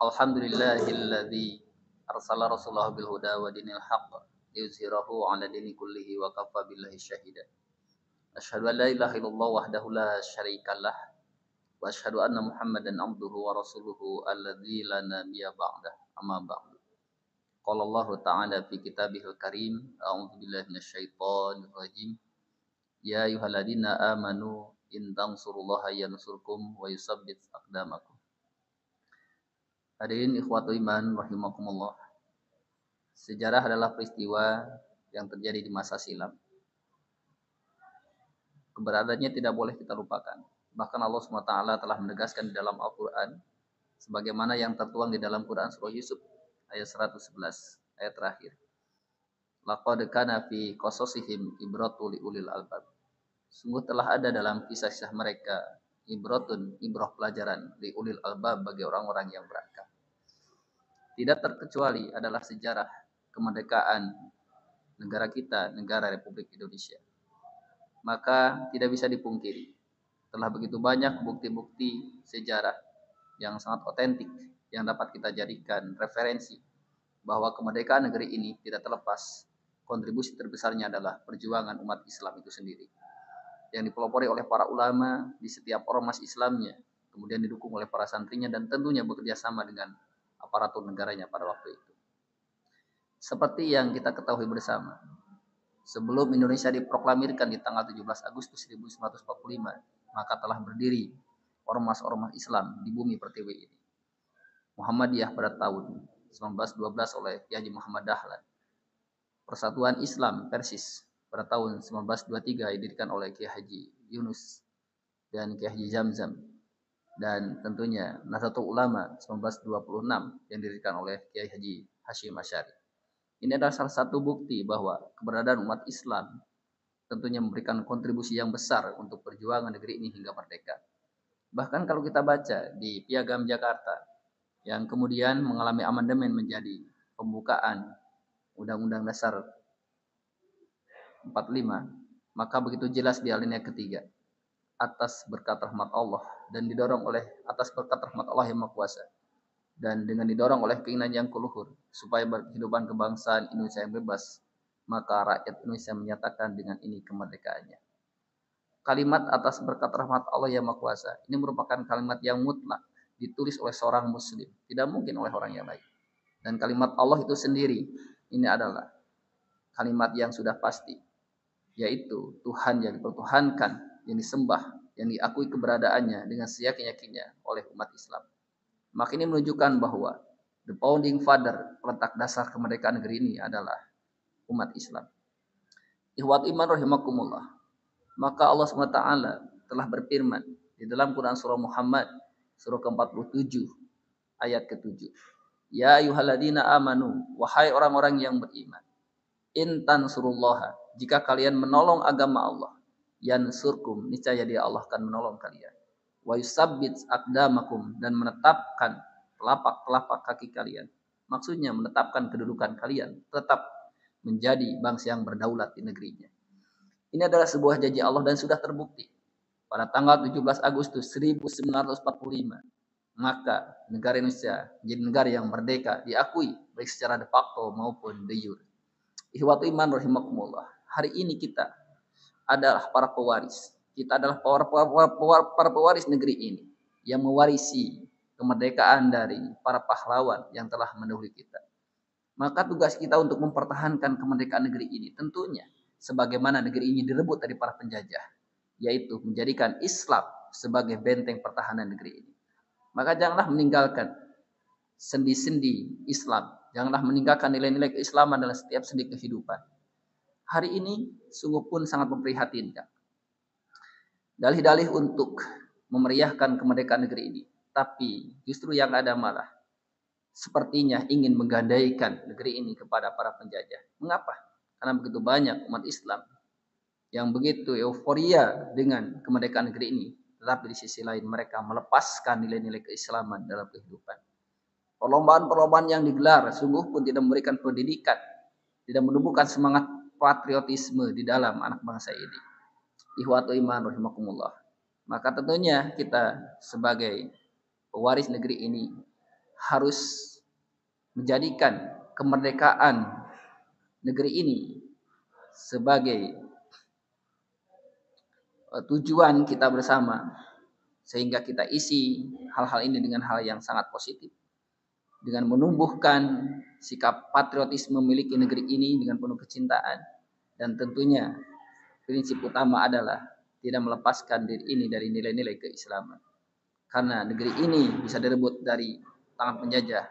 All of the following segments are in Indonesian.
Alhamdulillahilladzi arsala rasulahu bil huda wa dinil haqq liyuzhirahu 'ala dini kullihi wa kafa billahi syahida. Asyhadu an la ilaha illallah wahdahu la syarikalah wa asyhadu anna Muhammadan abduhu wa rasuluhu alladzi la nabiyya ba'dah. Amma ba'du. Qala Allah ta'ala fi kitabihil karim, a'udzu billahi minasyaitonir rajim. Ya ayyuhalladzina amanu in tansurullaha yansurkum wa yusabbit aqdamakum. Hadirin ikhwatu iman rahimakumullah. Sejarah adalah peristiwa yang terjadi di masa silam. Keberadaannya tidak boleh kita lupakan. Bahkan Allah SWT telah menegaskan di dalam Al-Quran, sebagaimana yang tertuang di dalam Quran surah Yusuf ayat 111, ayat terakhir. Laqad kana fi qasasihim ibratun liulil albab. Sungguh telah ada dalam kisah-kisah mereka ibrah pelajaran liulil albab bagi orang-orang yang berakal. Tidak terkecuali adalah sejarah kemerdekaan negara kita, negara Republik Indonesia. Maka tidak bisa dipungkiri, telah begitu banyak bukti-bukti sejarah yang sangat otentik yang dapat kita jadikan referensi bahwa kemerdekaan negeri ini tidak terlepas kontribusi terbesarnya adalah perjuangan umat Islam itu sendiri, yang dipelopori oleh para ulama di setiap ormas Islamnya, kemudian didukung oleh para santrinya dan tentunya bekerja sama dengan aparatur negaranya pada waktu itu. Seperti yang kita ketahui bersama, sebelum Indonesia diproklamirkan di tanggal 17 Agustus 1945, maka telah berdiri ormas-ormas Islam di bumi pertiwi ini. Muhammadiyah pada tahun 1912 oleh Kiai Haji Muhammad Dahlan. Persatuan Islam Persis pada tahun 1923 didirikan oleh Kiai Haji Yunus dan Kiai Haji Zamzam. Dan tentunya Nahdlatul Ulama 1926 yang didirikan oleh Kiai Haji Hasyim Asy'ari. Ini adalah salah satu bukti bahwa keberadaan umat Islam tentunya memberikan kontribusi yang besar untuk perjuangan negeri ini hingga merdeka. Bahkan kalau kita baca di Piagam Jakarta yang kemudian mengalami amandemen menjadi pembukaan Undang-Undang Dasar 45, maka begitu jelas di alinea ketiga, atas berkat rahmat Allah dan didorong oleh atas berkat rahmat Allah yang Maha Kuasa dan dengan didorong oleh keinginan yang kuluhur supaya berkehidupan kebangsaan Indonesia yang bebas, maka rakyat Indonesia menyatakan dengan ini kemerdekaannya. Kalimat atas berkat rahmat Allah yang Maha Kuasa ini merupakan kalimat yang mutlak, ditulis oleh seorang muslim, tidak mungkin oleh orang yang lain. Dan kalimat Allah itu sendiri ini adalah kalimat yang sudah pasti, yaitu Tuhan yang dipertuhankan, yang disembah, yang diakui keberadaannya dengan seyakin-yakinnya oleh umat Islam. Maka ini menunjukkan bahwa the founding father, peletak dasar kemerdekaan negeri ini adalah umat Islam. Ikhwat iman rahimakumullah. Maka Allah SWT telah berfirman di dalam Quran surah Muhammad surah ke-47 ayat ke-7. Ya ayyuhalladzina amanu, wahai orang-orang yang beriman, in tansurullaha, jika kalian menolong agama Allah, yansurkum, niscaya dia Allah akan menolong kalian. Wa yusabbit aqdamakum, dan menetapkan telapak kaki kalian. Maksudnya menetapkan kedudukan kalian tetap menjadi bangsa yang berdaulat di negerinya. Ini adalah sebuah janji Allah dan sudah terbukti. Pada tanggal 17 Agustus 1945, maka negara Indonesia menjadi negara yang merdeka, diakui baik secara de facto maupun de jure. Ikhwatu iman rahimakumullah. Hari ini kita adalah para pewaris. Kita adalah para pewaris negeri ini yang mewarisi kemerdekaan dari para pahlawan yang telah mendahului kita. Maka tugas kita untuk mempertahankan kemerdekaan negeri ini tentunya sebagaimana negeri ini direbut dari para penjajah, yaitu menjadikan Islam sebagai benteng pertahanan negeri ini. Maka janganlah meninggalkan sendi-sendi Islam. Janganlah meninggalkan nilai-nilai keislaman dalam setiap sendi kehidupan. Hari ini sungguh pun sangat memprihatinkan. Dalih-dalih untuk memeriahkan kemerdekaan negeri ini. Tapi justru yang ada malah sepertinya ingin menggandaikan negeri ini kepada para penjajah. Mengapa? Karena begitu banyak umat Islam yang begitu euforia dengan kemerdekaan negeri ini. Tetapi di sisi lain mereka melepaskan nilai-nilai keislaman dalam kehidupan. Perlombaan-perlombaan yang digelar sungguh pun tidak memberikan pendidikan, tidak menumbuhkan semangat patriotisme di dalam anak bangsa ini. Ikhwatu iman rahimakumullah. Maka tentunya kita sebagai pewaris negeri ini harus menjadikan kemerdekaan negeri ini sebagai tujuan kita bersama, sehingga kita isi hal-hal ini dengan hal yang sangat positif, dengan menumbuhkan sikap patriotisme memiliki negeri ini dengan penuh kecintaan, dan tentunya prinsip utama adalah tidak melepaskan diri ini dari nilai-nilai keislaman, karena negeri ini bisa direbut dari tangan penjajah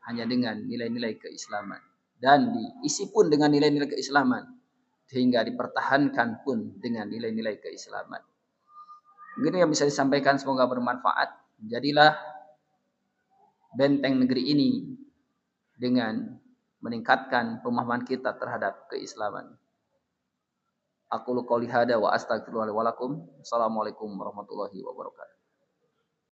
hanya dengan nilai-nilai keislaman, dan diisi pun dengan nilai-nilai keislaman, sehingga dipertahankan pun dengan nilai-nilai keislaman. Mungkin yang bisa disampaikan, semoga bermanfaat. Jadilah benteng negeri ini dengan meningkatkan pemahaman kita terhadap keislaman. Aqulu qouli hada wa astaghfirullahi wa lakum. Assalamualaikum warahmatullahi wabarakatuh.